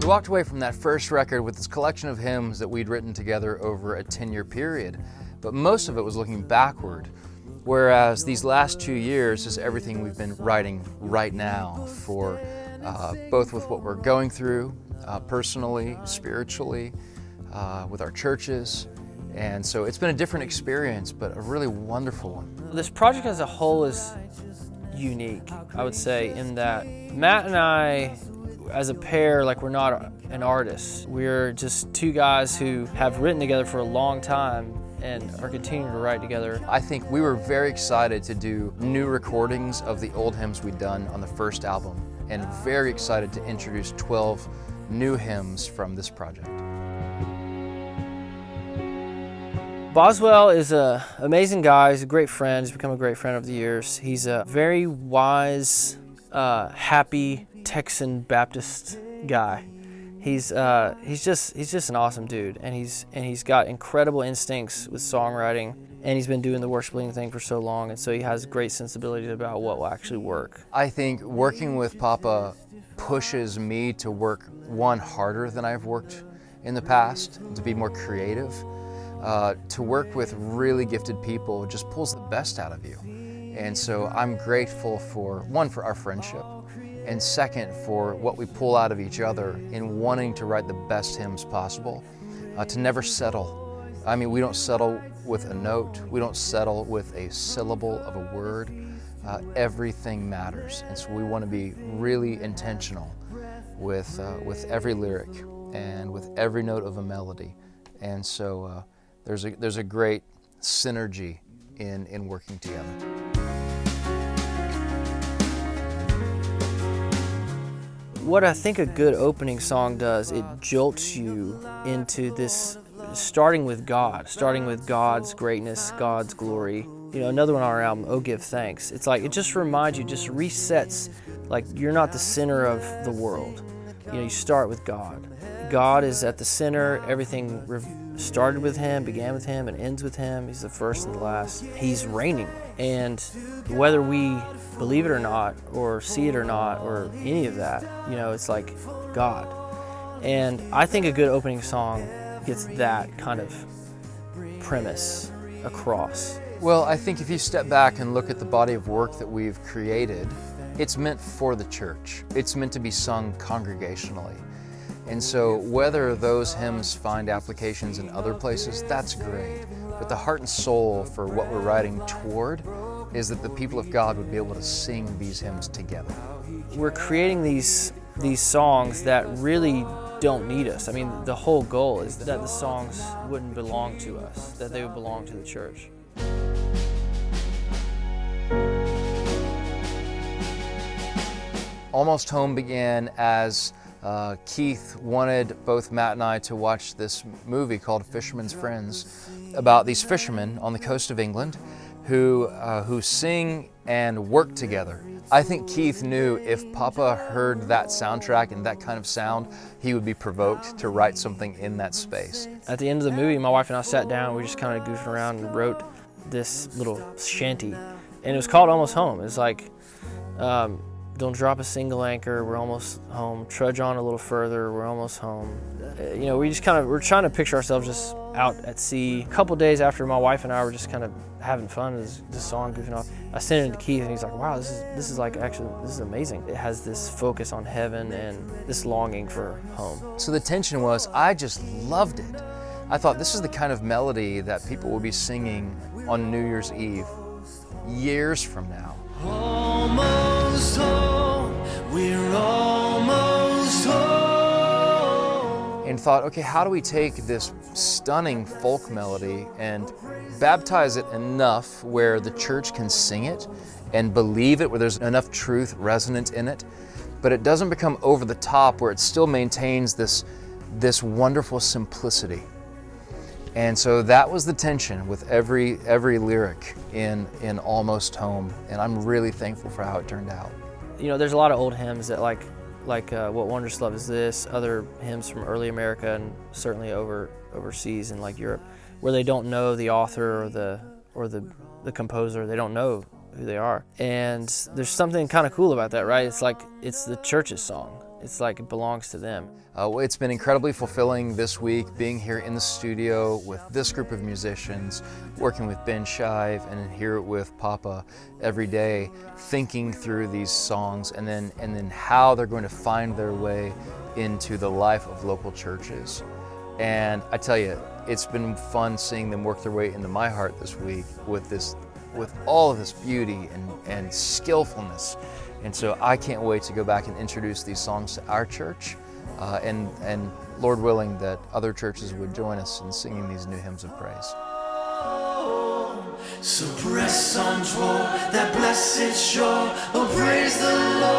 We walked away from that first record with this collection of hymns that we'd written together over a 10-year period, but most of it was looking backward, whereas these last 2 years is everything we've been writing right now for both with what we're going through personally, spiritually, with our churches. And so it's been a different experience, but a really wonderful one. This project as a whole is unique, I would say, in that Matt and I, as a pair, like, we're not an artist. We're just two guys who have written together for a long time and are continuing to write together. I think we were very excited to do new recordings of the old hymns we'd done on the first album, and very excited to introduce 12 new hymns from this project. Boswell is an amazing guy. He's a great friend. He's become a great friend over the years. He's a very wise, happy Texan Baptist guy. He's just an awesome dude, and he's got incredible instincts with songwriting, and he's been doing the worship leading thing for so long, and so he has great sensibility about what will actually work. I think working with Papa pushes me to work, one, harder than I've worked in the past, to be more creative. To work with really gifted people just pulls the best out of you. And so I'm grateful for, one, for our friendship, and second, for what we pull out of each other in wanting to write the best hymns possible, to never settle. I mean, we don't settle with a note, we don't settle with a syllable of a word. Everything matters, and so we want to be really intentional with every lyric and with every note of a melody. And so there's a great synergy in working together. What I think a good opening song does, it jolts you into this, starting with God, starting with God's greatness, God's glory. You know, another one on our album, Oh Give Thanks. It's like, it just reminds you, just resets, like, you're not the center of the world. You know, you start with God. God is at the center. Everything started with Him, began with Him, and ends with Him. He's the first and the last. He's reigning. And whether we believe it or not, or see it or not, or any of that, you know, it's like God. And I think a good opening song gets that kind of premise across. Well, I think if you step back and look at the body of work that we've created, it's meant for the church. It's meant to be sung congregationally. And so whether those hymns find applications in other places, that's great. But the heart and soul for what we're writing toward is that the people of God would be able to sing these hymns together. We're creating these songs that really don't need us. I mean, the whole goal is that the songs wouldn't belong to us, that they would belong to the church. Almost Home began as Keith wanted both Matt and I to watch this movie called Fisherman's Friends about these fishermen on the coast of England who sing and work together. I think Keith knew if Papa heard that soundtrack and that kind of sound, he would be provoked to write something in that space. At the end of the movie, my wife and I sat down, we just kind of goofed around and wrote this little shanty. And it was called Almost Home. It's like, don't drop a single anchor, we're almost home. Trudge on a little further, we're almost home. You know, we're trying to picture ourselves just out at sea. A couple days after my wife and I were just kind of having fun with this song, goofing off, I sent it to Keith and he's like, wow, this is like, actually, this is amazing. It has this focus on heaven and this longing for home. So the tension was, I just loved it. I thought this is the kind of melody that people will be singing on New Year's Eve years from now. Almost home, we're almost home. And thought, okay, how do we take this stunning folk melody and baptize it enough where the church can sing it and believe it, where there's enough truth resonant in it, but it doesn't become over the top, where it still maintains this wonderful simplicity. And so that was the tension with every lyric in Almost Home, and I'm really thankful for how it turned out. You know, there's a lot of old hymns that like What Wondrous Love Is This, other hymns from early America and certainly overseas in like Europe, where they don't know the author or the composer. They don't know who they are. And there's something kind of cool about that, right? It's like, it's the church's song. it's like it belongs to them. It's been incredibly fulfilling this week, being here in the studio with this group of musicians, working with Ben Shive and here with Papa every day, thinking through these songs and then how they're going to find their way into the life of local churches. And I tell you, it's been fun seeing them work their way into my heart this week with all of this beauty and skillfulness. And so I can't wait to go back and introduce these songs to our church, and Lord willing that other churches would join us in singing these new hymns of praise. So press on toward that blessed shore. Oh, praise the Lord.